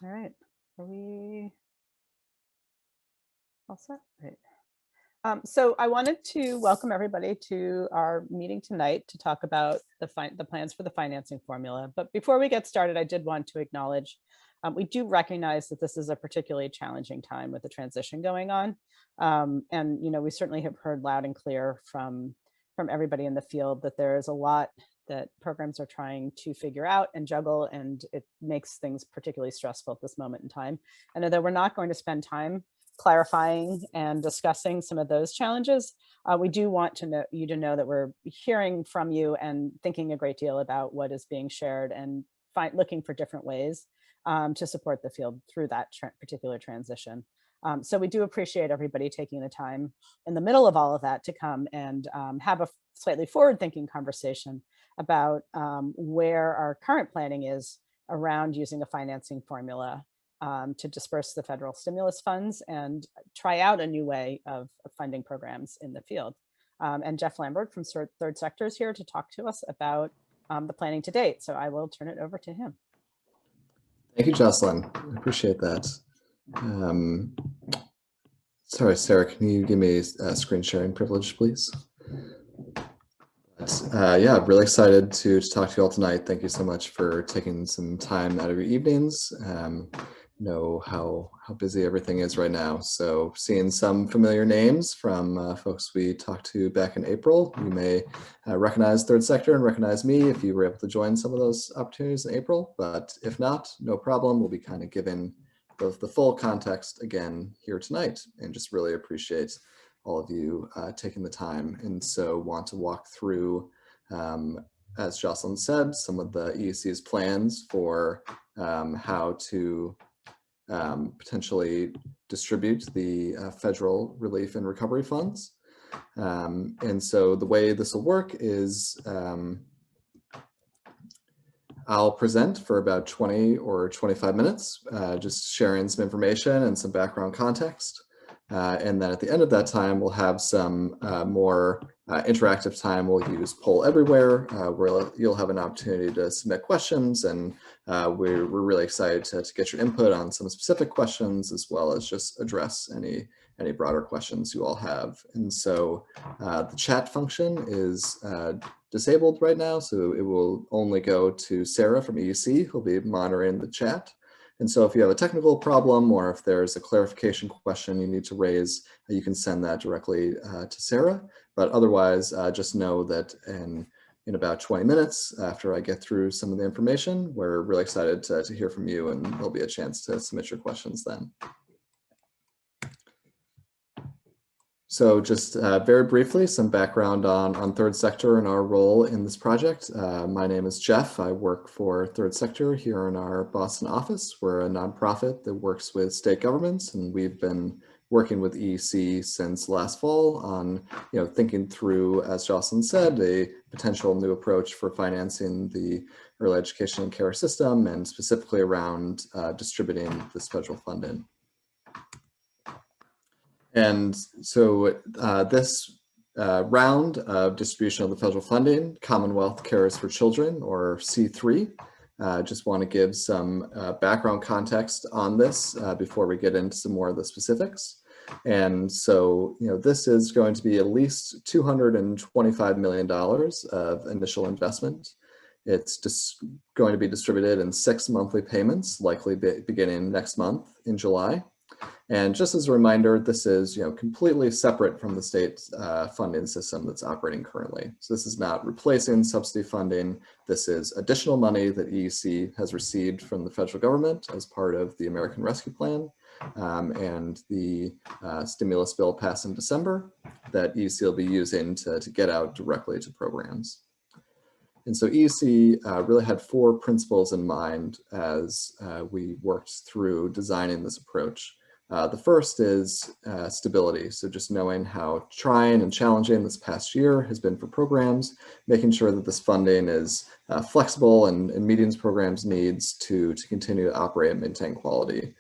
All right, are we all set? Right. So I wanted to welcome everybody to our meeting tonight to talk about the plans for the financing formula. But before we get started, I did want to acknowledge we do recognize that this is a particularly challenging time with the transition going on. And we certainly have heard loud and clear from everybody in the field that there is a lot that programs are trying to figure out and juggle, and it makes things particularly stressful at this moment in time. And although we're not going to spend time clarifying and discussing some of those challenges, we do want you to know that we're hearing from you and thinking a great deal about what is being shared and looking for different ways to support the field through that particular transition. So we do appreciate everybody taking the time in the middle of all of that to come and have a slightly forward-thinking conversation about where our current planning is around using a financing formula to disperse the federal stimulus funds and try out a new way of funding programs in the field. And Jeff Lambert from Third Sector is here to talk to us about the planning to date. So I will turn it over to him. Thank you, Jocelyn. I appreciate that. Sorry, Sarah, can you give me a screen sharing privilege, please? Yeah, really excited to talk to you all tonight. Thank you so much for taking some time out of your evenings. Know how busy everything is right now. So seeing some familiar names from folks we talked to back in April. You may recognize Third Sector and recognize me if you were able to join some of those opportunities in April, but if not, no problem. We'll be kind of giving the full context again here tonight, and just really appreciate all of you taking the time. And so want to walk through, as Jocelyn said, some of the EEC's plans for how to potentially distribute the federal relief and recovery funds. And so the way this will work is I'll present for about 20 or 25 minutes, just sharing some information and some background context. And then at the end of that time, we'll have some more interactive time. We'll use Poll Everywhere, where you'll have an opportunity to submit questions, and we're really excited to get your input on some specific questions, as well as just address any broader questions you all have. And so the chat function is disabled right now, so it will only go to Sarah from EEC, who'll be monitoring the chat. And so if you have a technical problem or if there's a clarification question you need to raise, you can send that directly to Sarah. But otherwise, just know that in about 20 minutes after I get through some of the information, we're really excited to hear from you, and there'll be a chance to submit your questions then. So just very briefly, some background on Third Sector and our role in this project. My name is Jeff. I work for Third Sector here in our Boston office. We're a nonprofit that works with state governments, and we've been working with EEC since last fall on thinking through, as Jocelyn said, a potential new approach for financing the early education and care system, and specifically around distributing this federal funding. And so this round of distribution of the federal funding, Commonwealth Cares for Children, or C3, just want to give some background context on this before we get into some more of the specifics. And so, this is going to be at least $225 million of initial investment. It's just going to be distributed in 6 monthly payments, likely beginning next month in July. And just as a reminder, this is completely separate from the state funding system that's operating currently. So this is not replacing subsidy funding. This is additional money that EEC has received from the federal government as part of the American Rescue Plan and the stimulus bill passed in December that EEC will be using to get out directly to programs. And so EEC really had 4 principles in mind as we worked through designing this approach. The first is stability. So just knowing how trying and challenging this past year has been for programs, making sure that this funding is flexible and meeting programs' needs to continue to operate and maintain quality.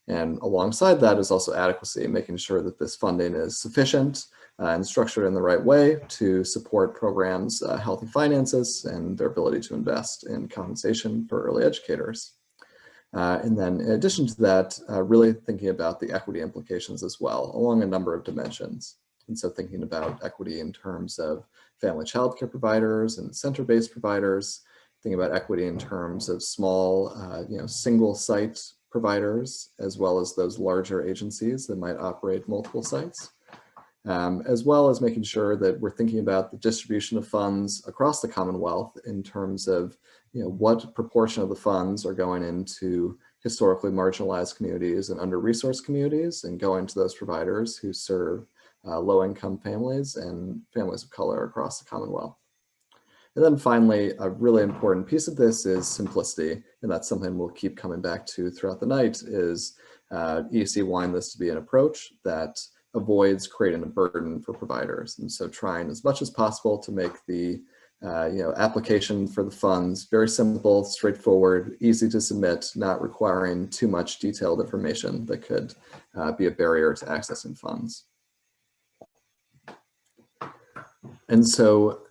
And alongside that is also adequacy, making sure that this funding is sufficient and structured in the right way to support programs' healthy finances and their ability to invest in compensation for early educators. And then in addition to that, really thinking about the equity implications as well along a number of dimensions. And so thinking about equity in terms of family childcare providers and center-based providers, thinking about equity in terms of small, single site providers, as well as those larger agencies that might operate multiple sites. As well as making sure that we're thinking about the distribution of funds across the Commonwealth in terms of what proportion of the funds are going into historically marginalized communities and under-resourced communities and going to those providers who serve low-income families and families of color across the Commonwealth. And then finally, a really important piece of this is simplicity, and that's something we'll keep coming back to throughout the night, is EEC wanting this to be an approach that avoids creating a burden for providers. And so trying as much as possible to make the application for the funds very simple, straightforward, easy to submit, not requiring too much detailed information that could be a barrier to accessing funds. And so,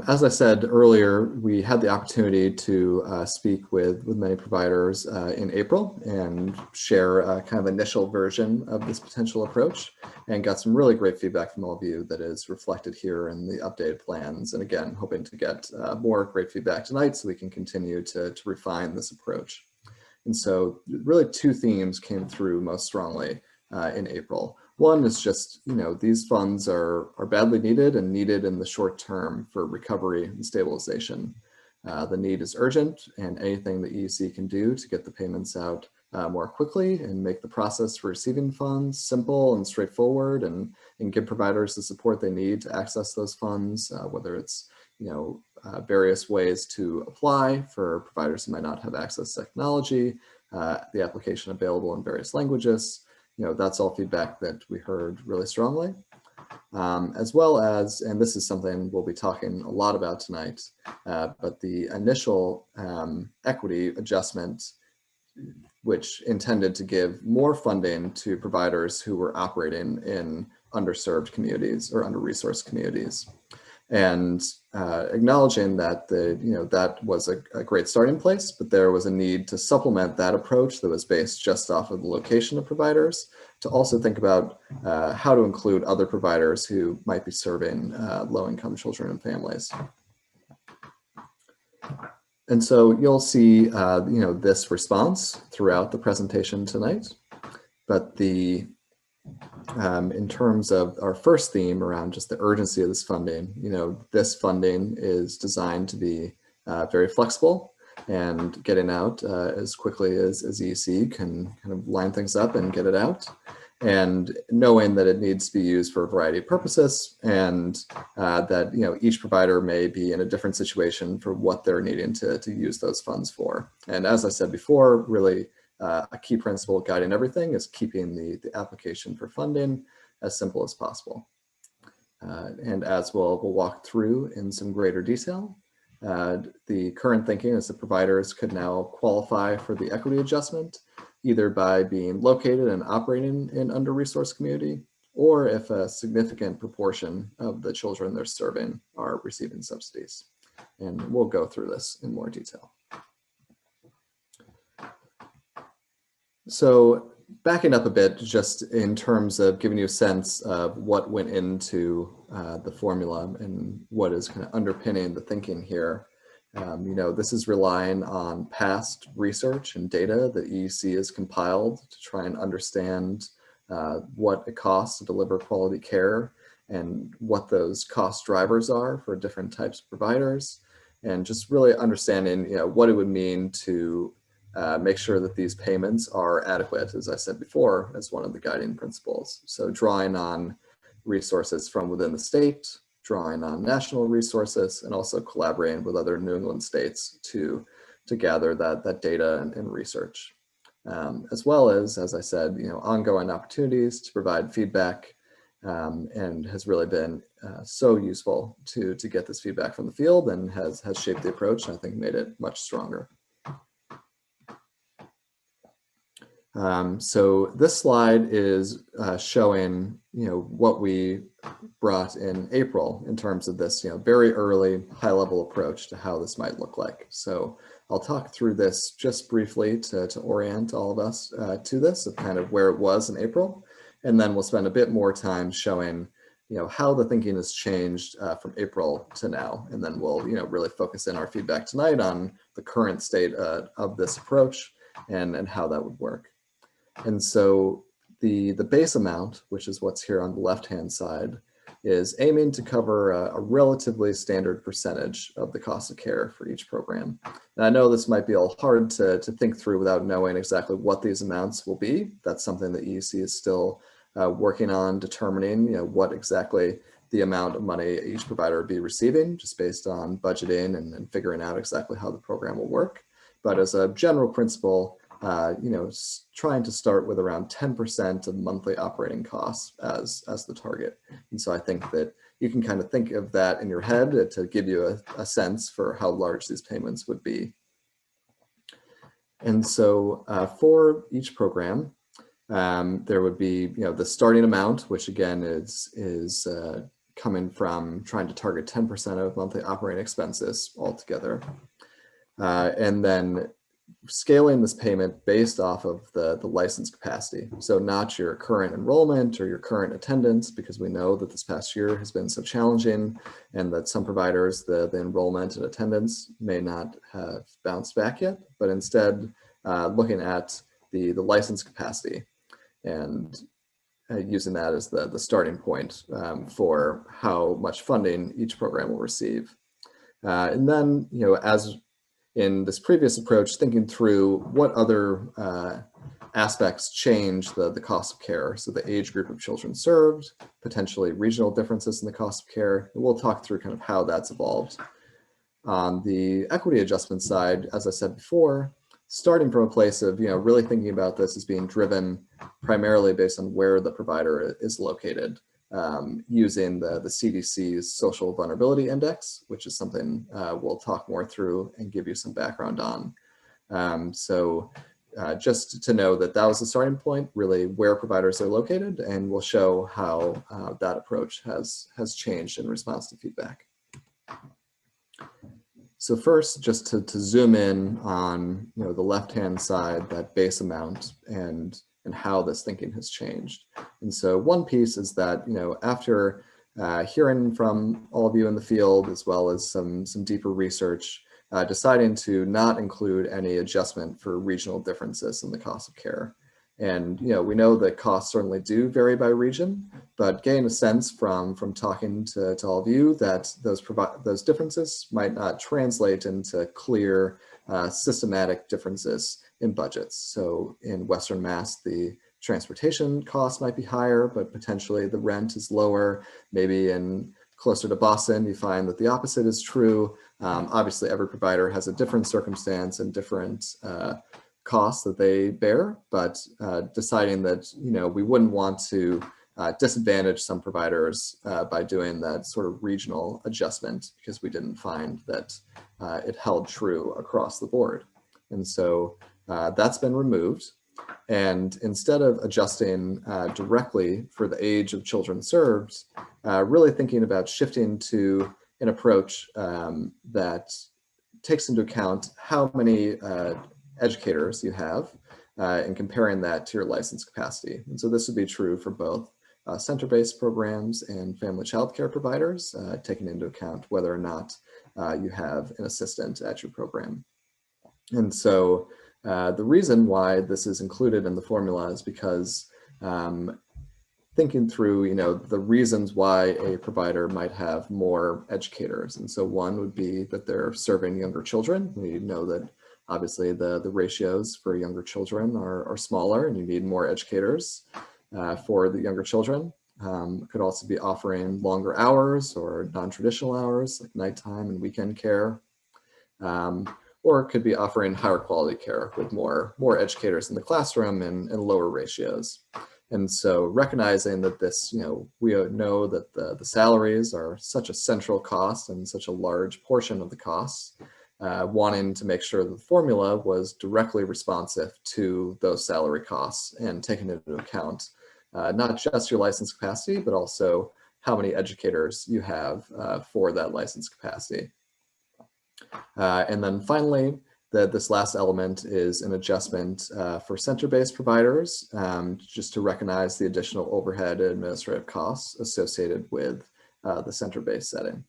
as I said earlier, we had the opportunity to speak with many providers in April and share a kind of initial version of this potential approach, and got some really great feedback from all of you that is reflected here in the updated plans. And again, hoping to get more great feedback tonight so we can continue to refine this approach. And so really two themes came through most strongly in April. One is just, these funds are badly needed and needed in the short term for recovery and stabilization. The need is urgent, and anything the EEC can do to get the payments out more quickly and make the process for receiving funds simple and straightforward, and give providers the support they need to access those funds, whether it's various ways to apply for providers who might not have access to technology, the application available in various languages. That's all feedback that we heard really strongly, as well as, and this is something we'll be talking a lot about tonight, but the initial equity adjustment, which intended to give more funding to providers who were operating in underserved communities or under-resourced communities. And acknowledging that that was a great starting place, but there was a need to supplement that approach that was based just off of the location of providers, to also think about how to include other providers who might be serving low-income children and families. And so you'll see this response throughout the presentation tonight, but in terms of our first theme around just the urgency of this funding, this funding is designed to be very flexible and getting out as quickly as EEC can kind of line things up and get it out, and knowing that it needs to be used for a variety of purposes, and that each provider may be in a different situation for what they're needing to use those funds for. And as I said before, really a key principle guiding everything is keeping the application for funding as simple as possible. And as we'll walk through in some greater detail, the current thinking is that providers could now qualify for the equity adjustment, either by being located and operating in under-resourced community, or if a significant proportion of the children they're serving are receiving subsidies. And we'll go through this in more detail. So backing up a bit, just in terms of giving you a sense of what went into the formula and what is kind of underpinning the thinking here. This is relying on past research and data that EEC has compiled to try and understand what it costs to deliver quality care and what those cost drivers are for different types of providers, and just really understanding what it would mean to make sure that these payments are adequate, as I said before, as one of the guiding principles. So drawing on resources from within the state, drawing on national resources, and also collaborating with other New England states to gather that data and research. As well as I said, ongoing opportunities to provide feedback, and has really been so useful to get this feedback from the field, and has shaped the approach, and I think made it much stronger. So this slide is showing, what we brought in April in terms of this, very early high-level approach to how this might look like. So I'll talk through this just briefly to orient all of us to this, of kind of where it was in April, and then we'll spend a bit more time showing, how the thinking has changed from April to now, and then we'll, really focus in our feedback tonight on the current state of this approach and how that would work. And so the base amount, which is what's here on the left-hand side, is aiming to cover a relatively standard percentage of the cost of care for each program. And I know this might be all hard to think through without knowing exactly what these amounts will be. That's something that EUC is still working on determining, what exactly the amount of money each provider would be receiving, just based on budgeting and figuring out exactly how the program will work. But as a general principle, trying to start with around 10% of monthly operating costs as the target. And so I think that you can kind of think of that in your head to give you a sense for how large these payments would be. And so for each program, there would be, the starting amount, which again is coming from trying to target 10% of monthly operating expenses altogether. And then scaling this payment based off of the license capacity. So not your current enrollment or your current attendance, because we know that this past year has been so challenging and that some providers, the enrollment and attendance may not have bounced back yet, but instead looking at the license capacity and using that as the starting point for how much funding each program will receive. And then, as in this previous approach, thinking through what other aspects change the cost of care. So the age group of children served, potentially regional differences in the cost of care. And we'll talk through kind of how that's evolved. On the equity adjustment side, as I said before, starting from a place of really thinking about this as being driven primarily based on where the provider is located. Using the CDC's Social Vulnerability Index, which is something we'll talk more through and give you some background on. So just to know that that was the starting point, really where providers are located, and we'll show how that approach has changed in response to feedback. So first, just to zoom in on the left-hand side, that base amount and how this thinking has changed. And so one piece is that, after hearing from all of you in the field, as well as some deeper research, deciding to not include any adjustment for regional differences in the cost of care. And we know that costs certainly do vary by region, but gain a sense from talking to all of you that those differences might not translate into clear systematic differences in budgets. So in Western Mass, the transportation costs might be higher, but potentially the rent is lower. Maybe in closer to Boston, you find that the opposite is true. Obviously, every provider has a different circumstance and different costs that they bear, but deciding that we wouldn't want to disadvantage some providers by doing that sort of regional adjustment, because we didn't find that it held true across the board. And so that's been removed. And instead of adjusting directly for the age of children served, really thinking about shifting to an approach that takes into account how many educators you have and comparing that to your license capacity. And so this would be true for both center-based programs and family child care providers, taking into account whether or not you have an assistant at your program. And so the reason why this is included in the formula is because thinking through, the reasons why a provider might have more educators. And so one would be that they're serving younger children. We know that obviously the ratios for younger children are smaller, and you need more educators for the younger children. Could also be offering longer hours or non-traditional hours like nighttime and weekend care. Or it could be offering higher quality care with more educators in the classroom and lower ratios. And so recognizing that this, we know that the salaries are such a central cost and such a large portion of the costs, wanting to make sure that the formula was directly responsive to those salary costs and taking into account not just your license capacity, but also how many educators you have for that license capacity. And then finally, this last element is an adjustment for center-based providers, just to recognize the additional overhead and administrative costs associated with the center-based setting.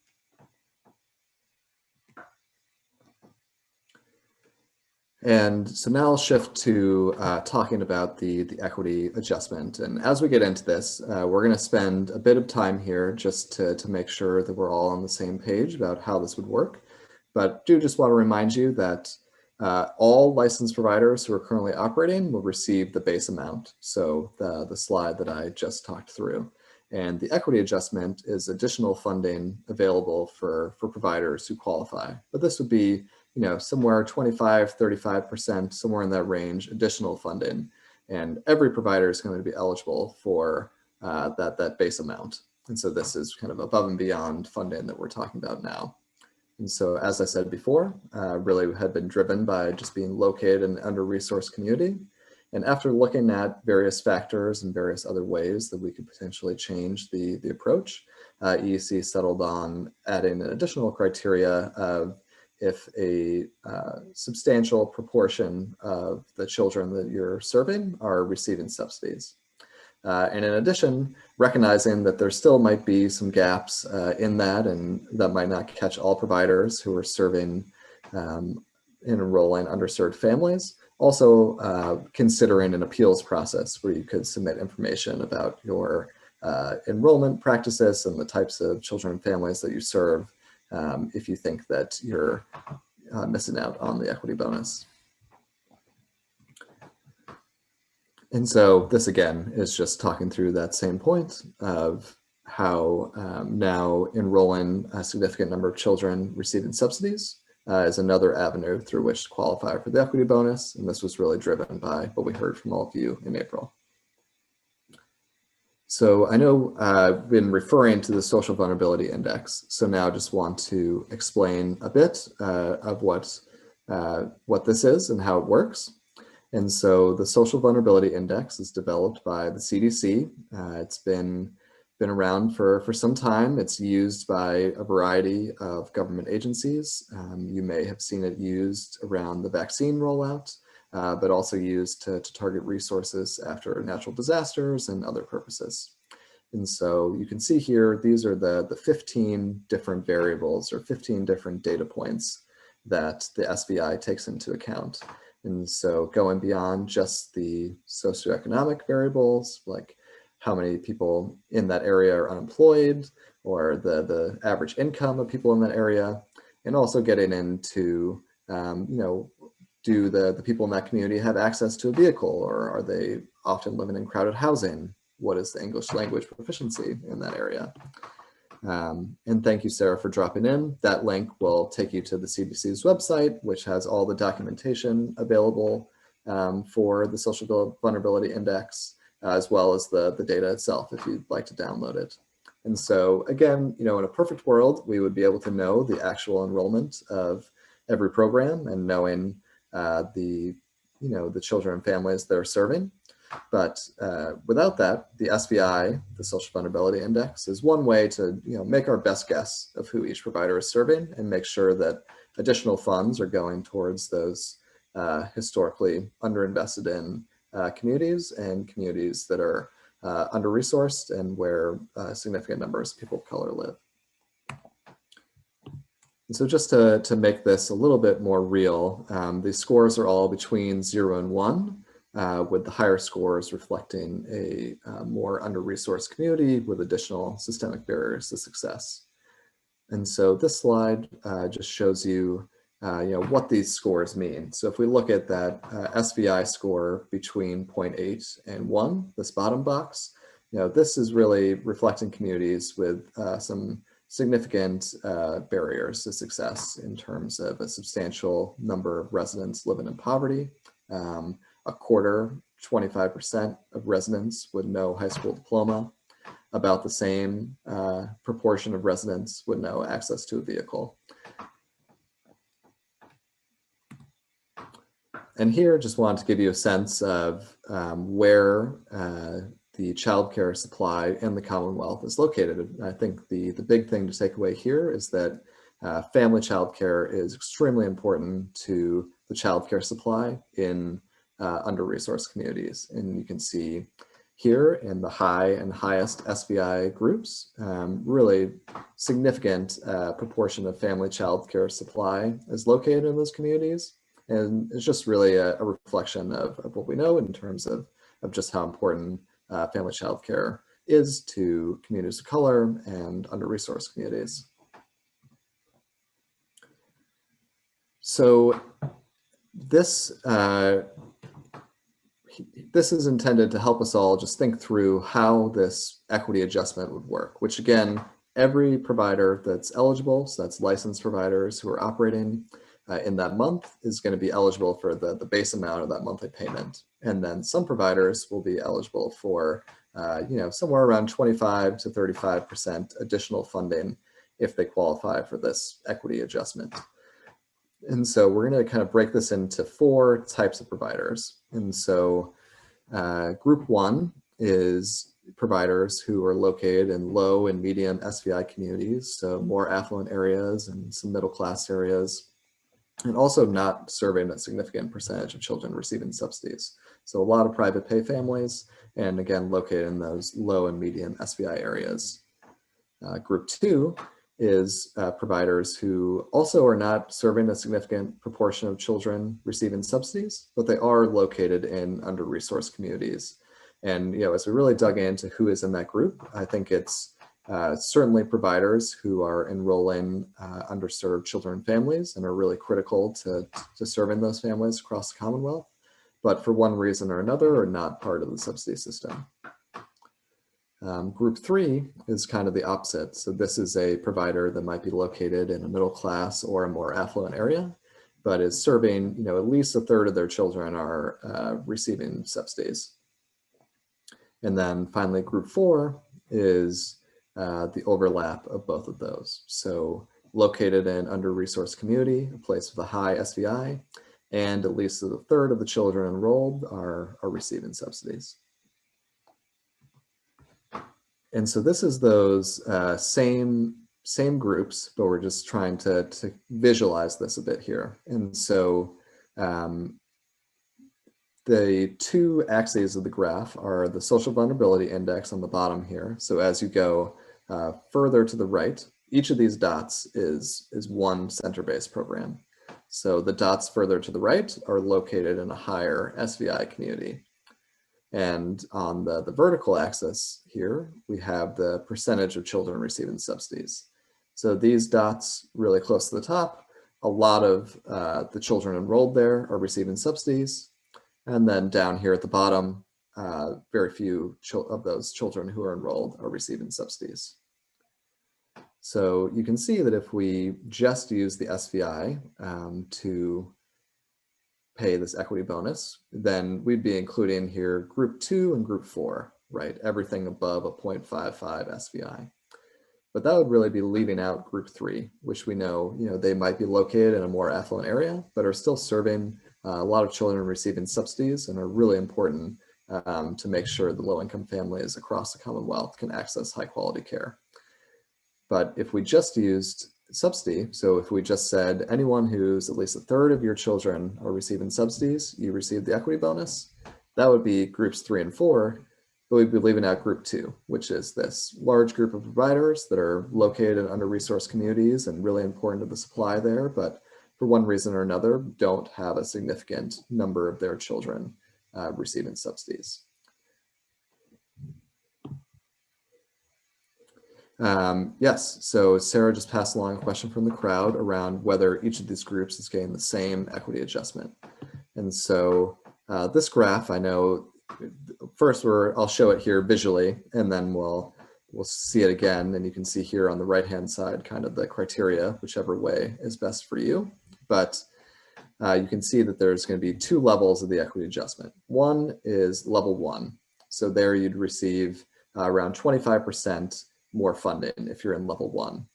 And so now I'll shift to talking about the equity adjustment. And as we get into this, we're going to spend a bit of time here just to make sure that we're all on the same page about how this would work. But do just want to remind you that all licensed providers who are currently operating will receive the base amount. So the slide that I just talked through. And the equity adjustment is additional funding available for providers who qualify. But this would be, you know, somewhere 25, 35%, somewhere in that range, additional funding. And every provider is going to be eligible for that base amount. And so this is kind of above and beyond funding that we're talking about now. And so, as I said before, really had been driven by just being located in an under-resourced community. And after looking at various factors and various other ways that we could potentially change the approach, EEC settled on adding an additional criteria of if a substantial proportion of the children that you're serving are receiving subsidies. And in addition, recognizing that there still might be some gaps in that, and that might not catch all providers who are serving and enrolling underserved families. Also considering an appeals process where you could submit information about your enrollment practices and the types of children and families that you serve if you think that you're missing out on the equity bonus. And so this again is just talking through that same point of how now enrolling a significant number of children receiving subsidies is another avenue through which to qualify for the equity bonus. And this was really driven by what we heard from all of you in April. So I know I've been referring to the Social Vulnerability Index. So now I just want to explain a bit of what this is and how it works. And so the Social Vulnerability Index is developed by the CDC. It's been around for some time. It's used by a variety of government agencies. You may have seen it used around the vaccine rollout, but also used to target resources after natural disasters and other purposes. And so you can see here, these are the 15 different variables or 15 different data points that the SVI takes into account. And so going beyond just the socioeconomic variables, like how many people in that area are unemployed, or the average income of people in that area, and also getting into, you know, do the people in that community have access to a vehicle, or are they often living in crowded housing? What is the English language proficiency in that area? And thank you, Sarah, for dropping in. That link will take you to the CDC's website, which has all the documentation available for the Social Vulnerability Index, as well as the data itself, if you'd like to download it. And so again, you know, in a perfect world, we would be able to know the actual enrollment of every program and knowing the children and families they're serving. But without that, the SVI, the Social Vulnerability Index, is one way to make our best guess of who each provider is serving and make sure that additional funds are going towards those historically underinvested in communities and communities that are under-resourced and where significant numbers of people of color live. And so just to make this a little bit more real, these scores are all between 0 and 1. With the higher scores reflecting a more under-resourced community with additional systemic barriers to success. And so this slide just shows you, what these scores mean. So if we look at that SVI score between 0.8 and 1, this bottom box, this is really reflecting communities with some significant barriers to success in terms of a substantial number of residents living in poverty. A quarter, 25% of residents with no high school diploma. About the same proportion of residents with no access to a vehicle. And here, just wanted to give you a sense of where the childcare supply in the Commonwealth is located. And I think the big thing to take away here is that family childcare is extremely important to the childcare supply in under-resourced communities. And you can see here in the high and highest SVI groups, really significant proportion of family childcare supply is located in those communities. And it's just really a reflection of what we know in terms of just how important family childcare is to communities of color and under-resourced communities. So this is intended to help us all just think through how this equity adjustment would work, which again, every provider that's eligible, so that's licensed providers who are operating in that month, is going to be eligible for the base amount of that monthly payment. And then some providers will be eligible for somewhere around 25 to 35% additional funding if they qualify for this equity adjustment. And so we're going to kind of break this into 4 types of providers. And so group 1 is providers who are located in low and medium SVI communities, so more affluent areas and some middle class areas, and also not serving a significant percentage of children receiving subsidies. So a lot of private pay families, and again, located in those low and medium SVI areas. Group 2 is providers who also are not serving a significant proportion of children receiving subsidies, but they are located in under-resourced communities. And as we really dug into who is in that group, I think it's certainly providers who are enrolling underserved children and families and are really critical to serving those families across the Commonwealth, but for one reason or another are not part of the subsidy system. Group 3 is kind of the opposite. So this is a provider that might be located in a middle class or a more affluent area, but is serving, at least a third of their children are receiving subsidies. And then finally, group 4 is the overlap of both of those. So located in under-resourced community, a place with a high SVI, and at least a third of the children enrolled are receiving subsidies. And so this is those same groups, but we're just trying to visualize this a bit here. And so the 2 axes of the graph are the social vulnerability index on the bottom here. So as you go further to the right, each of these dots is one center-based program. So the dots further to the right are located in a higher SVI community. And on the vertical axis here, we have the percentage of children receiving subsidies. So these dots really close to the top, a lot of the children enrolled there are receiving subsidies. And then down here at the bottom, very few of those children who are enrolled are receiving subsidies. So you can see that if we just use the SVI to pay this equity bonus, then we'd be including here group 2 and group 4, right? Everything above a 0.55 SVI. But that would really be leaving out group 3, which we know, they might be located in a more affluent area, but are still serving a lot of children receiving subsidies and are really important to make sure that low-income families across the Commonwealth can access high-quality care. But if we just used subsidy, so if we just said anyone who's at least a third of your children are receiving subsidies, you receive the equity bonus, that would be groups 3 and 4, but we'd be leaving out group 2, which is this large group of providers that are located in under-resourced communities and really important to the supply there, but for one reason or another don't have a significant number of their children receiving subsidies. Yes, so Sarah just passed along a question from the crowd around whether each of these groups is getting the same equity adjustment. And so this graph, I know, first I'll show it here visually, and then we'll see it again, and you can see here on the right-hand side kind of the criteria, whichever way is best for you. But you can see that there's going to be 2 levels of the equity adjustment. One is level 1. So there you'd receive around 25% more funding if you're in level 1.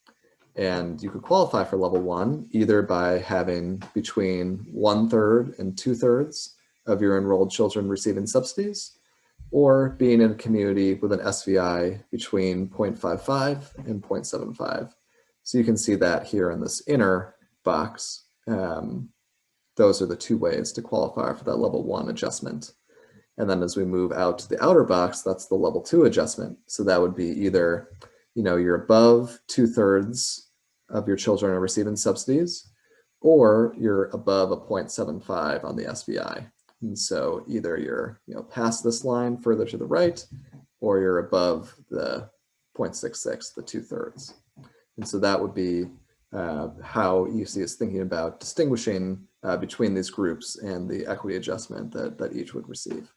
And you could qualify for level 1 either by having between 1/3 and 2/3 of your enrolled children receiving subsidies, or being in a community with an SVI between 0.55 and 0.75. So you can see that here in this inner box. Those are the two ways to qualify for that level 1 adjustment. And then as we move out to the outer box, that's the level 2 adjustment. So that would be either, you're above 2/3 of your children are receiving subsidies, or you're above a 0.75 on the SVI. And so either you're, past this line further to the right, or you're above the 0.66, the 2/3. And so that would be how EC is thinking about distinguishing between these groups and the equity adjustment that each would receive.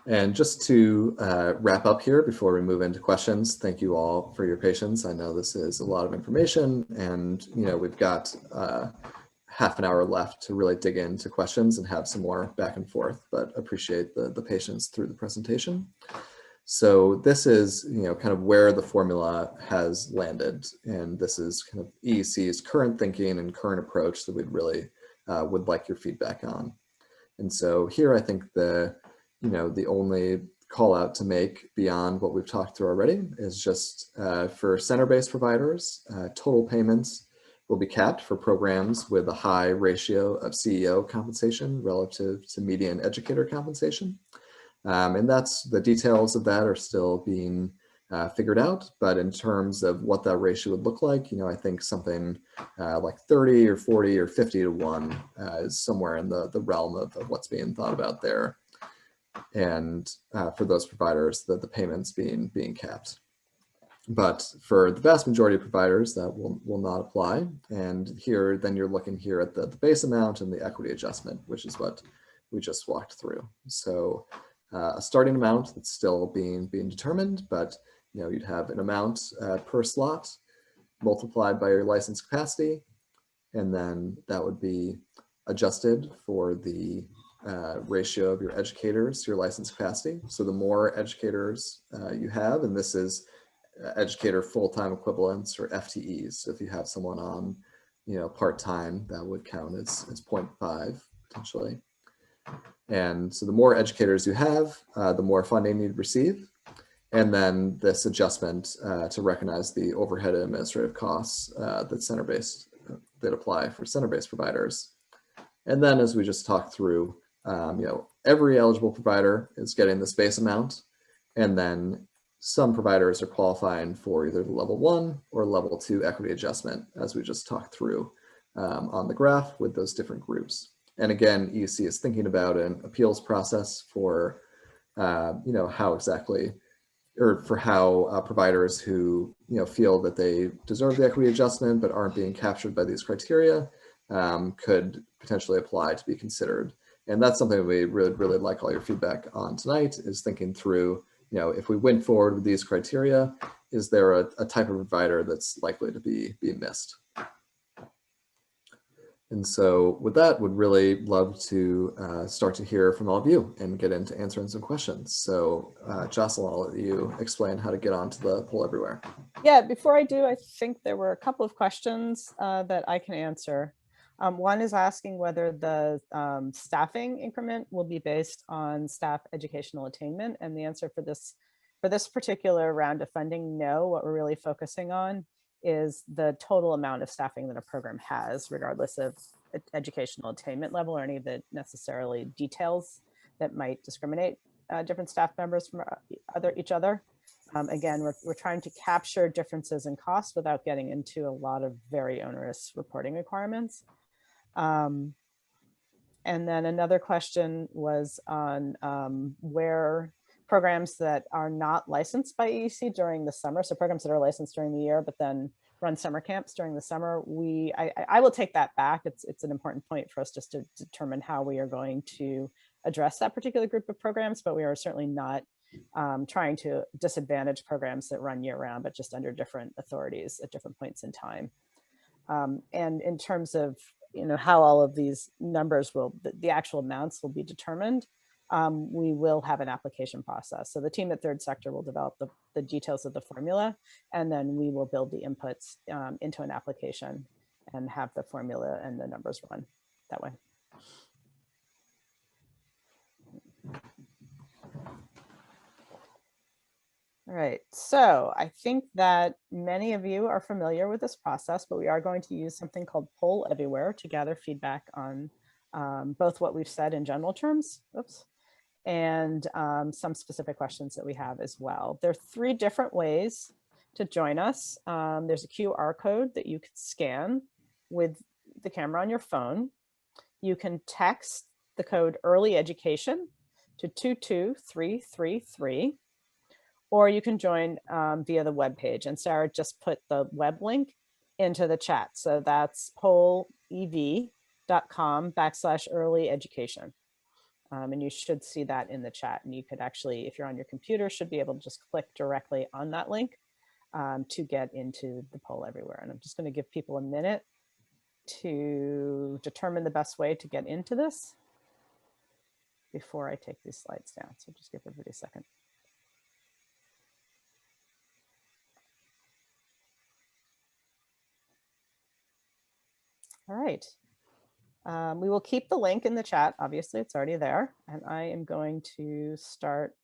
And just to wrap up here before we move into questions, thank you all for your patience. I know this is a lot of information, and we've got half an hour left to really dig into questions and have some more back and forth, but appreciate the patience through the presentation. So this is, kind of where the formula has landed, and this is kind of EEC's current thinking and current approach that we'd really would like your feedback on. And so here, I think the only call out to make beyond what we've talked through already is just for center-based providers, total payments will be capped for programs with a high ratio of CEO compensation relative to median educator compensation. And that's the details of that are still being figured out. But in terms of what that ratio would look like, I think something like 30 or 40 or 50 to 1 is somewhere in the realm of what's being thought about there. And for those providers, the payments being capped. But for the vast majority of providers, that will not apply. And here, then you're looking here at the base amount and the equity adjustment, which is what we just walked through. So a starting amount that's still being determined, but you'd have an amount per slot multiplied by your license capacity, and then that would be adjusted for the ratio of your educators to your license capacity. So the more educators you have, and this is educator full-time equivalents or FTEs. So if you have someone on, part-time, that would count as 0.5 potentially. And so the more educators you have, the more funding you'd receive. And then this adjustment to recognize the overhead and administrative costs that apply for center-based providers. And then as we just talked through, every eligible provider is getting this base amount, and then some providers are qualifying for either the level 1 or level 2 equity adjustment, as we just talked through on the graph with those different groups. And again, EC is thinking about an appeals process for, how exactly, or for how providers who, feel that they deserve the equity adjustment but aren't being captured by these criteria could potentially apply to be considered. And that's something we really like all your feedback on tonight, is thinking through, if we went forward with these criteria, is there a type of provider that's likely to be missed? And so with that, would really love to start to hear from all of you and get into answering some questions. So Jocelyn, I'll let you explain how to get onto the Poll Everywhere. Yeah, before I do, I think there were a couple of questions that I can answer. One is asking whether the staffing increment will be based on staff educational attainment. And the answer for this particular round of funding, no. What we're really focusing on is the total amount of staffing that a program has, regardless of educational attainment level or any of the necessarily details that might discriminate different staff members from each other. Again, we're trying to capture differences in cost without getting into a lot of very onerous reporting requirements. And then another question was on where programs that are not licensed by EEC during the summer, so programs that are licensed during the year, but then run summer camps during the summer, I will take that back. It's an important point for us just to determine how we are going to address that particular group of programs, but we are certainly not trying to disadvantage programs that run year round, but just under different authorities at different points in time. And in terms of how all of these numbers the actual amounts will be determined, we will have an application process. So the team at Third Sector will develop the details of the formula, and then we will build the inputs into an application and have the formula and the numbers run that way. All right, so I think that many of you are familiar with this process, but we are going to use something called Poll Everywhere to gather feedback on both what we've said in general terms, and some specific questions that we have as well. There are 3 different ways to join us. There's a QR code that you can scan with the camera on your phone. You can text the code Early Education to 22333. Or you can join via the web page. And Sarah just put the web link into the chat. So that's pollev.com/early education. And you should see that in the chat. And you could actually, if you're on your computer, should be able to just click directly on that link to get into the Poll Everywhere. And I'm just going to give people a minute to determine the best way to get into this before I take these slides down. So just give everybody a second. All right. We will keep the link in the chat. Obviously, it's already there. And I am going to start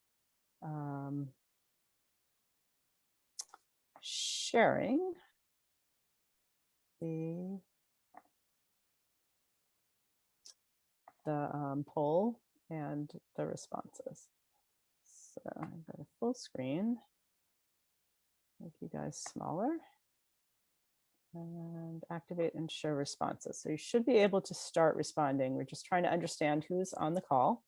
sharing the poll and the responses. So I've got a full screen. Make you guys smaller. And activate and show responses. So you should be able to start responding. We're just trying to understand who's on the call.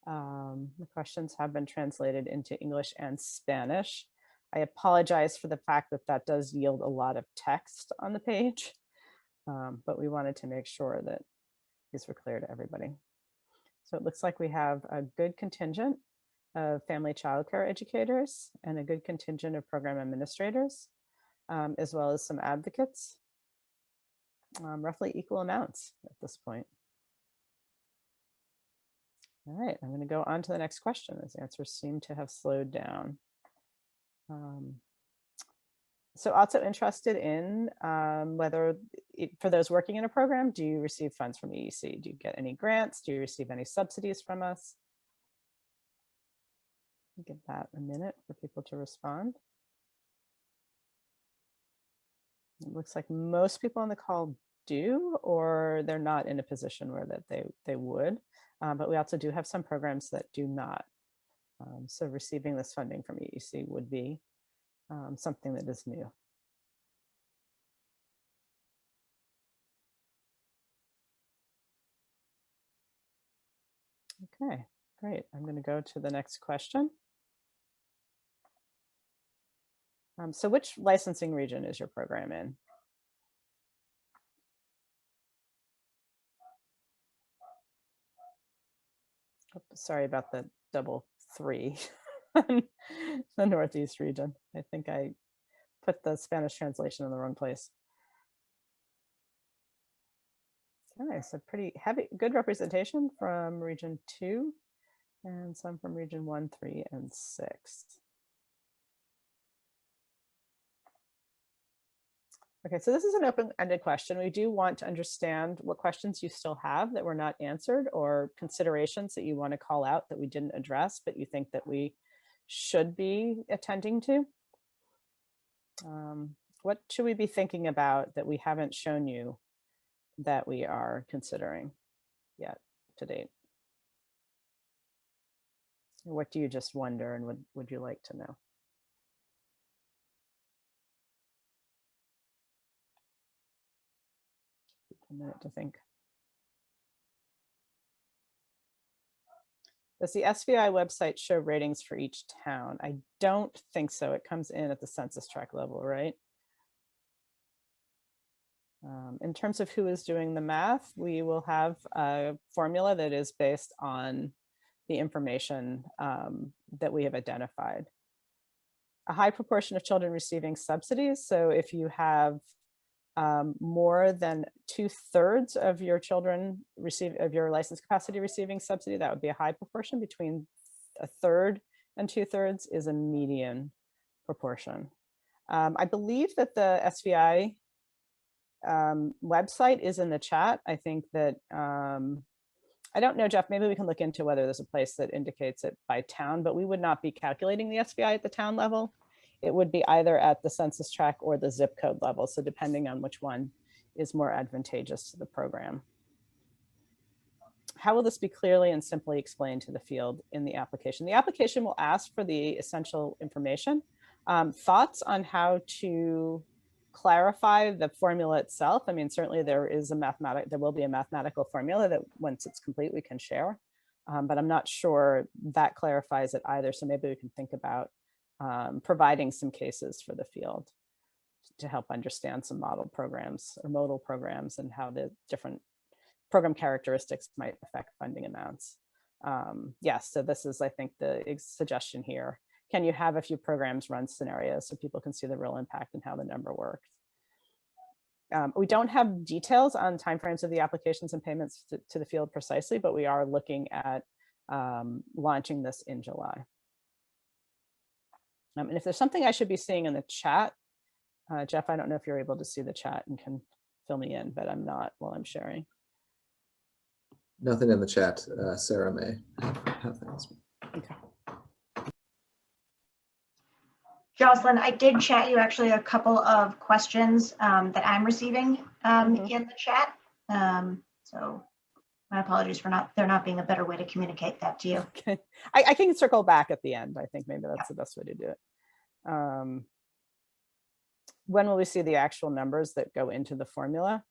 The questions have been translated into English and Spanish. I apologize for the fact that that does yield a lot of text on the page, but we wanted to make sure that these were clear to everybody. So it looks like we have a good contingent of family childcare educators and a good contingent of program administrators, as well as some advocates, roughly equal amounts at this point. All right, I'm going to go on to the next question. Those answers seem to have slowed down. So also interested in whether, for those working in a program, do you receive funds from EEC? Do you get any grants? Do you receive any subsidies from us? Give that a minute for people to respond. It looks like most people on the call do, or they're not in a position where that they would. But we also do have some programs that do not. So receiving this funding from EEC would be something that is new. Okay, great. I'm going to go to the next question. So which licensing region is your program in? Oh, sorry about the double 3. The Northeast region. I think I put the Spanish translation in the wrong place. Okay, so pretty heavy, good representation from region 2 and some from region 1, 3, and 6. Okay, so this is an open-ended question. We do want to understand what questions you still have that were not answered, or considerations that you want to call out that we didn't address, but you think that we should be attending to. What should we be thinking about that we haven't shown you that we are considering yet to date? What do you just wonder and would you like to know? A minute to think. Does the SVI website show ratings for each town? I don't think so. It comes in at the census tract level, right? In terms of who is doing the math, we will have a formula that is based on the information that we have identified. A high proportion of children receiving subsidies. So if you have more than 2/3 of your children of your license capacity receiving subsidy, that would be a high proportion. Between 1/3 and 2/3 is a median proportion. I believe that the SVI website is in the chat. I think that, I don't know, Jeff, maybe we can look into whether there's a place that indicates it by town, but we would not be calculating the SVI at the town level. It would be either at the census tract or the zip code level. So depending on which one is more advantageous to the program. How will this be clearly and simply explained to the field in the application? The application will ask for the essential information. Thoughts on how to clarify the formula itself? I mean, certainly there will be a mathematical formula that once it's complete, we can share. But I'm not sure that clarifies it either. So maybe we can think about providing some cases for the field to help understand some model programs or modal programs and how the different program characteristics might affect funding amounts. Yes, so this is, I think, the suggestion here. Can you have a few programs run scenarios so people can see the real impact and how the number works? We don't have details on timeframes of the applications and payments to the field precisely, but we are looking at launching this in July. And if there's something I should be seeing in the chat, Jeff, I don't know if you're able to see the chat and can fill me in, but I'm not while I'm sharing. Nothing in the chat. Sarah may have things. Okay. Jocelyn, I did chat you actually a couple of questions that I'm receiving in the chat. So my apologies for there not being a better way to communicate that to you. Okay. I can circle back at the end. I think maybe that's the best way to do it. When will we see the actual numbers that go into the formula?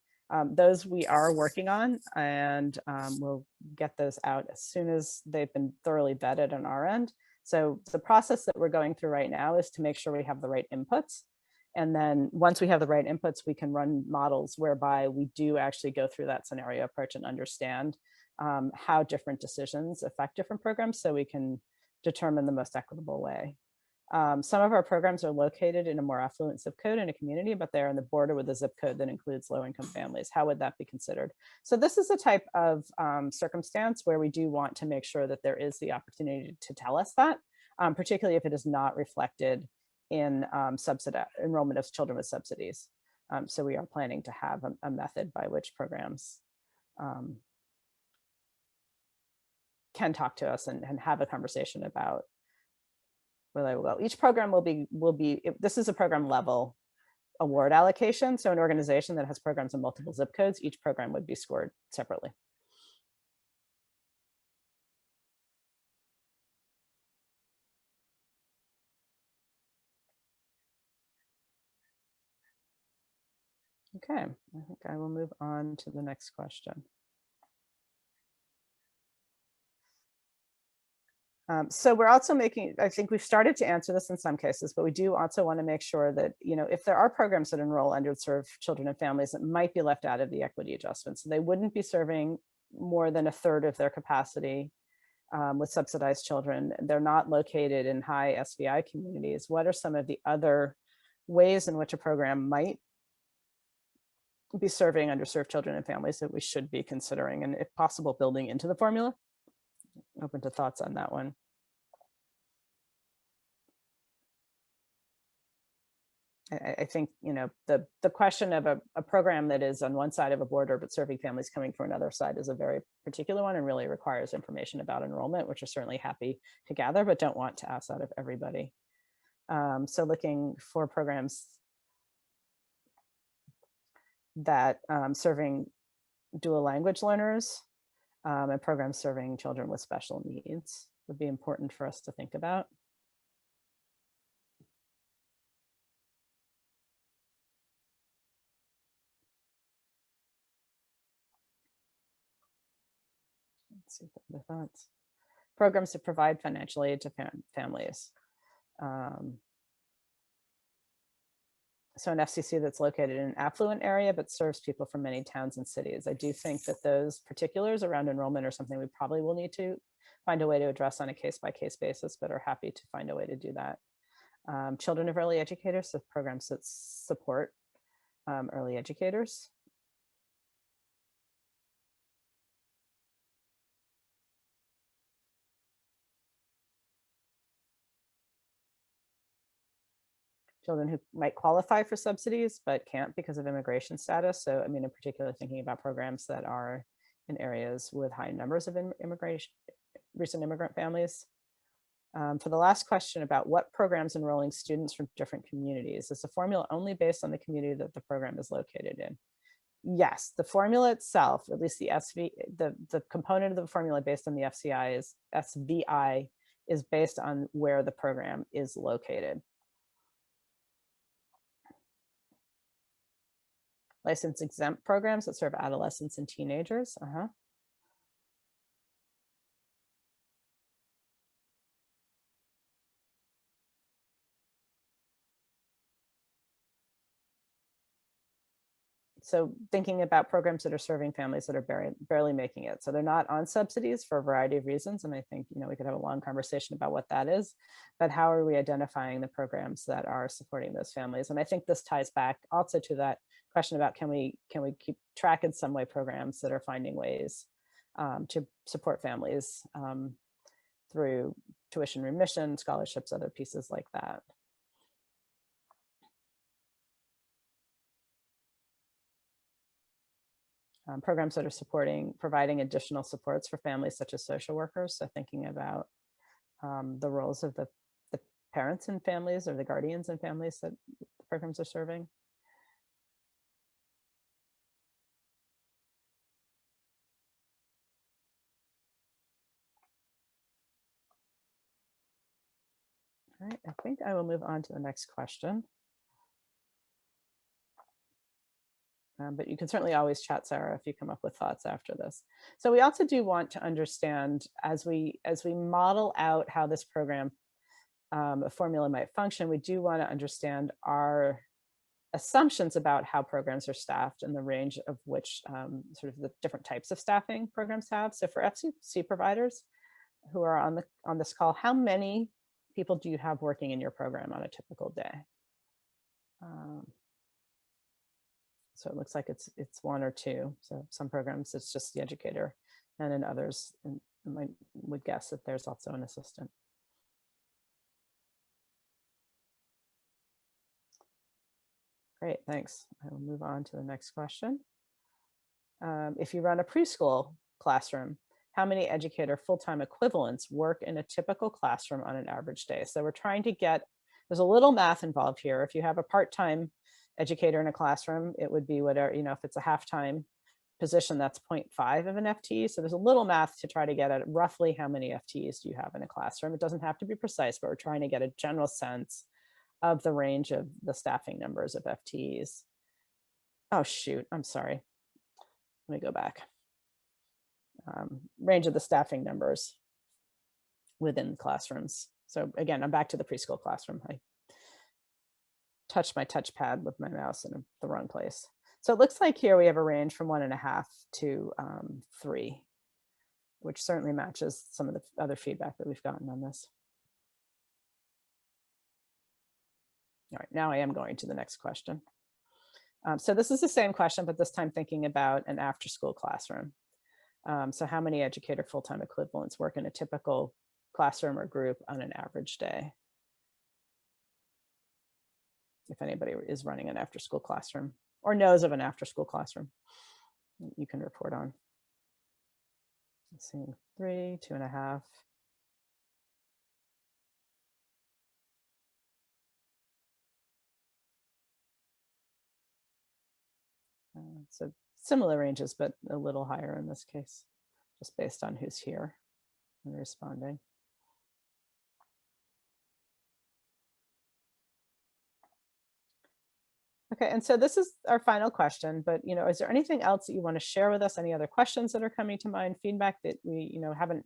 Those we are working on, and we'll get those out as soon as they've been thoroughly vetted on our end. So the process that we're going through right now is to make sure we have the right inputs. And then once we have the right inputs, we can run models whereby we do actually go through that scenario approach and understand how different decisions affect different programs so we can determine the most equitable way. Some of our programs are located in a more affluent zip code in a community, but they're on the border with a zip code that includes low-income families. How would that be considered? So this is a type of circumstance where we do want to make sure that there is the opportunity to tell us that, particularly if it is not reflected in enrollment of children with subsidies. So we are planning to have a method by which programs can talk to us and have a conversation about where they will go. Each program will be, this is a program level award allocation. So an organization that has programs in multiple zip codes, each program would be scored separately. Okay, I think I will move on to the next question. So we're also I think we've started to answer this in some cases, but we do also want to make sure that, if there are programs that enroll underserved children and families that might be left out of the equity adjustment, so they wouldn't be serving more than 1/3 of their capacity with subsidized children. They're not located in high SVI communities. What are some of the other ways in which a program might be serving underserved children and families that we should be considering, and if possible, building into the formula? Open to thoughts on that one. I think, the question of a program that is on one side of a border but serving families coming from another side is a very particular one and really requires information about enrollment, which we're certainly happy to gather, but don't want to ask out of everybody. So looking for programs that serving dual language learners and programs serving children with special needs would be important for us to think about. Let's see the thoughts. Programs to provide financial aid to families. So an FCC that's located in an affluent area but serves people from many towns and cities. I do think that those particulars around enrollment are something we probably will need to find a way to address on a case-by-case basis, but are happy to find a way to do that. Children of early educators, so programs that support early educators. Children who might qualify for subsidies but can't because of immigration status. So, I mean, in particular, thinking about programs that are in areas with high numbers of recent immigrant families. For the last question about what programs enrolling students from different communities, is the formula only based on the community that the program is located in? Yes, the formula itself, at least the the component of the formula based on the SVI is based on where the program is located. License exempt programs that serve adolescents and teenagers. So thinking about programs that are serving families that are barely making it. So they're not on subsidies for a variety of reasons. And I think, we could have a long conversation about what that is, but how are we identifying the programs that are supporting those families? And I think this ties back also to that question about can we keep track in some way programs that are finding ways to support families through tuition remission, scholarships, other pieces like that. Programs that are providing additional supports for families such as social workers. So thinking about the roles of the parents in families or the guardians in families that the programs are serving. All right, I think I will move on to the next question. But you can certainly always chat, Sarah, if you come up with thoughts after this. So we also do want to understand as we model out how this program, a formula might function, we do want to understand our assumptions about how programs are staffed and the range of which sort of the different types of staffing programs have. So for FCC providers who are on this call, how many people do you have working in your program on a typical day? So it looks like it's one or two. So some programs it's just the educator, and in others, I would guess that there's also an assistant. Great, thanks. I will move on to the next question. If you run a preschool classroom, how many educator full-time equivalents work in a typical classroom on an average day? So we're trying to there's a little math involved here. If you have a part-time educator in a classroom, it would be whatever, if it's a half-time position, that's 0.5 of an FTE. So there's a little math to try to get at roughly how many FTEs do you have in a classroom. It doesn't have to be precise, but we're trying to get a general sense of the range of the staffing numbers of FTEs. Oh, shoot, I'm sorry. Let me go back. Range of the staffing numbers within classrooms. So again, I'm back to the preschool classroom. I touched my touchpad with my mouse in the wrong place. So it looks like here we have a range from 1.5 to 3, which certainly matches some of the other feedback that we've gotten on this. All right, now I am going to the next question. So this is the same question, but this time thinking about an after-school classroom. So how many educator full-time equivalents work in a typical classroom or group on an average day? If anybody is running an after-school classroom or knows of an after-school classroom, you can report on. Let's see, 3, 2.5. So similar ranges, but a little higher in this case, just based on who's here and responding. Okay, and so this is our final question, but is there anything else that you want to share with us? Any other questions that are coming to mind, feedback that we haven't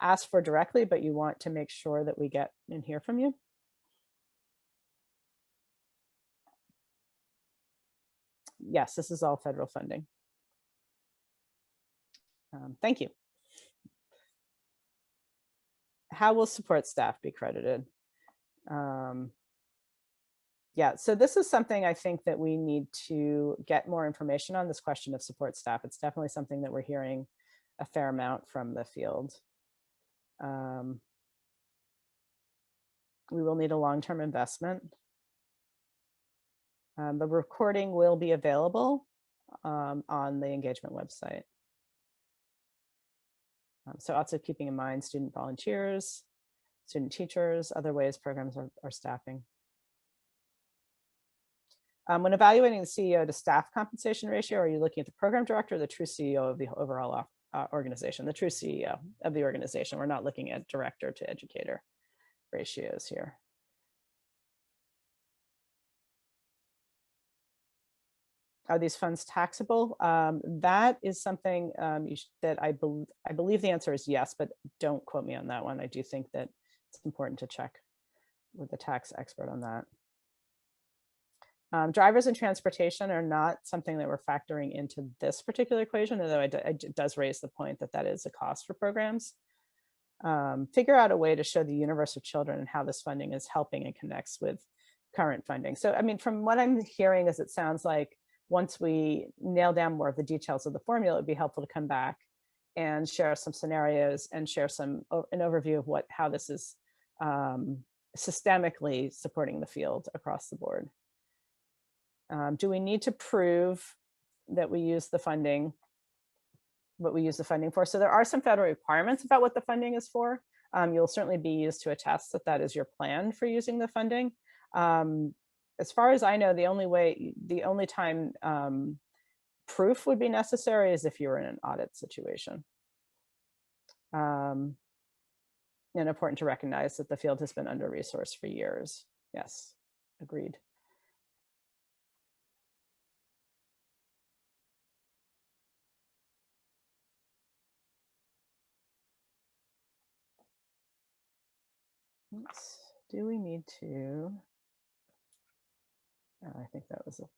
asked for directly, but you want to make sure that we get and hear from you? Yes, this is all federal funding. Thank you. How will support staff be credited? Yeah, so this is something I think that we need to get more information on, this question of support staff. It's definitely something that we're hearing a fair amount from the field. We will need a long-term investment. The recording will be available on the engagement website. So also keeping in mind student volunteers, student teachers, other ways programs are staffing. When evaluating the CEO to staff compensation ratio, are you looking at the program director or the true CEO of the overall organization? The true CEO of the organization. We're not looking at director to educator ratios here. Are these funds taxable? That is something that I believe the answer is yes, but don't quote me on that one. I do think that it's important to check with the tax expert on that. Drivers and transportation are not something that we're factoring into this particular equation, although it does raise the point that that is a cost for programs. Figure out a way to show the universe of children and how this funding is helping and connects with current funding. So, I mean, from what I'm hearing is it sounds like once we nail down more of the details of the formula, it'd be helpful to come back and share some scenarios and share an overview of how this is systemically supporting the field across the board. Do we need to prove that we use the funding, what we use the funding for? So there are some federal requirements about what the funding is for. You'll certainly be used to attest that that is your plan for using the funding. As far as I know, the only time proof would be necessary is if you were in an audit situation. And important to recognize that the field has been under-resourced for years. Yes, agreed. Do we need to? Oh, I think that was a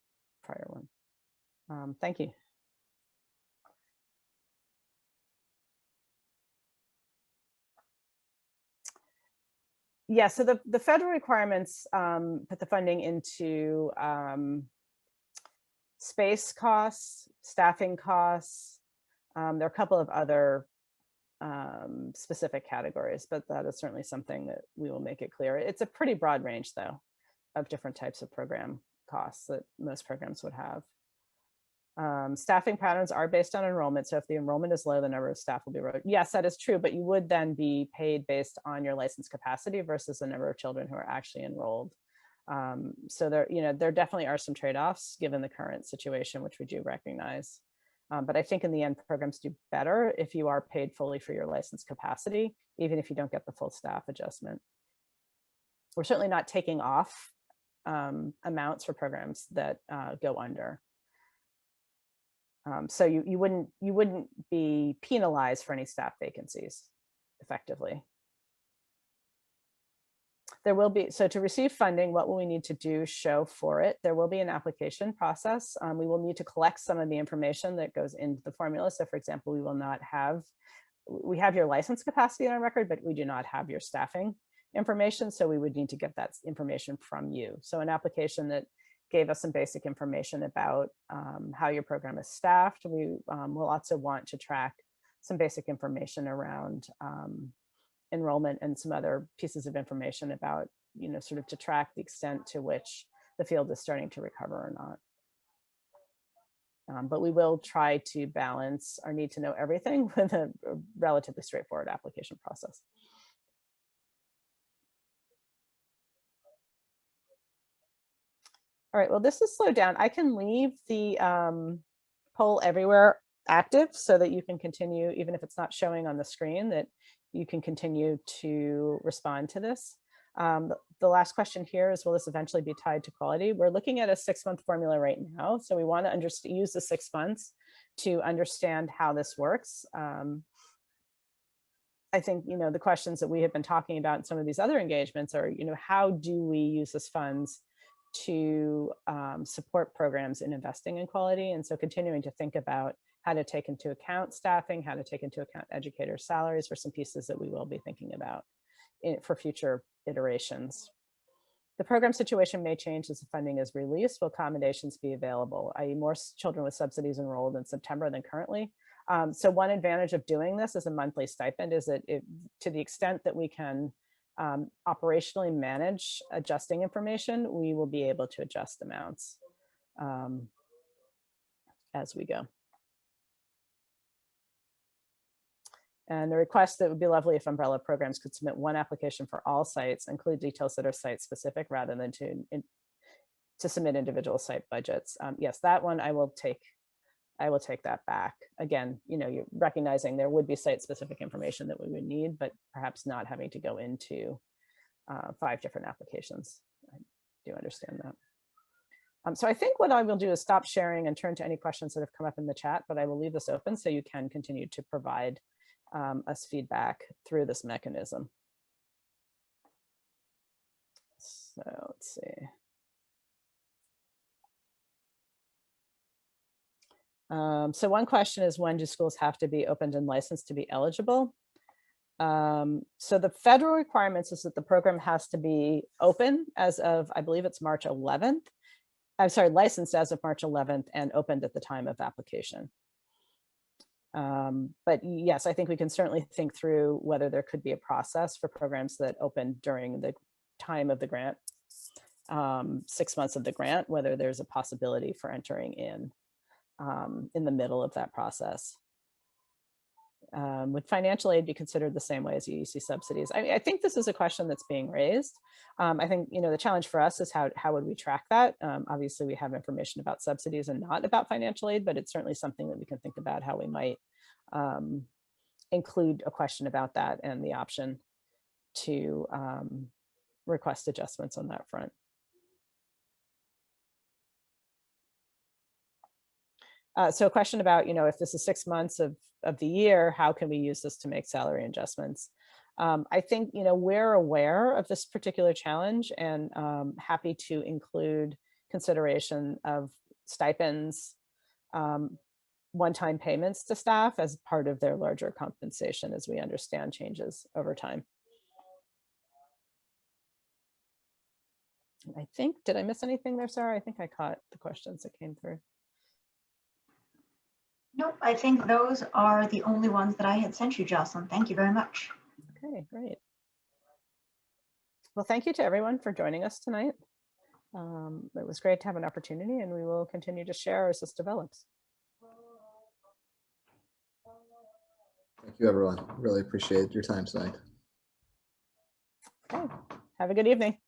prior one. Thank you. Yeah, so the federal requirements put the funding into space costs, staffing costs. There are a couple of other specific categories, but that is certainly something that we will make it clear. It's a pretty broad range, though, of different types of program costs that most programs would have. Staffing patterns are based on enrollment. So if the enrollment is low, the number of staff will be low. Yes, that is true, but you would then be paid based on your license capacity versus the number of children who are actually enrolled. So there definitely are some trade-offs given the current situation, which we do recognize. But I think in the end, programs do better if you are paid fully for your license capacity, even if you don't get the full staff adjustment. We're certainly not taking off amounts for programs that go under. So you wouldn't be penalized for any staff vacancies effectively. There will be, so to receive funding, what will we need to do, show for it? There will be an application process. We will need to collect some of the information that goes into the formula. So for example, we have your license capacity on record, but we do not have your staffing information. So we would need to get that information from you. So an application that gave us some basic information about how your program is staffed. We will also want to track some basic information around enrollment and some other pieces of information about, sort of to track the extent to which the field is starting to recover or not. But we will try to balance our need to know everything with a relatively straightforward application process. All right, well, this is slowed down. I can leave the poll everywhere active so that you can continue, even if it's not showing on the screen, that you can continue to respond to this. The last question here is, will this eventually be tied to quality? We're looking at a 6-month formula right now. So we want to use the 6 months to understand how this works. I think, the questions that we have been talking about in some of these other engagements are, how do we use this funds to support programs in investing in quality? And so continuing to think about how to take into account staffing, how to take into account educator salaries, are some pieces that we will be thinking about for future iterations. The program situation may change as the funding is released. Will accommodations be available, i.e. more children with subsidies enrolled in September than currently? So one advantage of doing this as a monthly stipend is that to the extent that we can operationally manage adjusting information, we will be able to adjust amounts as we go. And the request that would be lovely if umbrella programs could submit one application for all sites, include details that are site specific rather than to submit individual site budgets. Yes, that one I will take that back. Again, you're recognizing there would be site specific information that we would need, but perhaps not having to go into 5 different applications. I do understand that. So I think what I will do is stop sharing and turn to any questions that have come up in the chat, but I will leave this open so you can continue to provide us feedback through this mechanism. So let's see. So one question is, when do schools have to be opened and licensed to be eligible? So the federal requirements is that the program has to be open as of, I believe it's March 11th. I'm sorry, licensed as of March 11th and opened at the time of application. But yes, I think we can certainly think through whether there could be a process for programs that open during the time of the grant, 6 months of the grant, whether there's a possibility for entering in the middle of that process. Would financial aid be considered the same way as UEC subsidies? I think this is a question that's being raised. I think, the challenge for us is how would we track that? Obviously, we have information about subsidies and not about financial aid, but it's certainly something that we can think about how we might include a question about that and the option to request adjustments on that front. So a question about, if this is 6 months of the year, how can we use this to make salary adjustments? I think, we're aware of this particular challenge and happy to include consideration of stipends, one-time payments to staff as part of their larger compensation as we understand changes over time. I think, did I miss anything there, Sarah? I think I caught the questions that came through. Nope, I think those are the only ones that I had sent you, Jocelyn. Thank you very much. Okay, great. Well, thank you to everyone for joining us tonight. It was great to have an opportunity, and we will continue to share as this develops. Thank you, everyone. Really appreciate your time tonight. Okay. Have a good evening.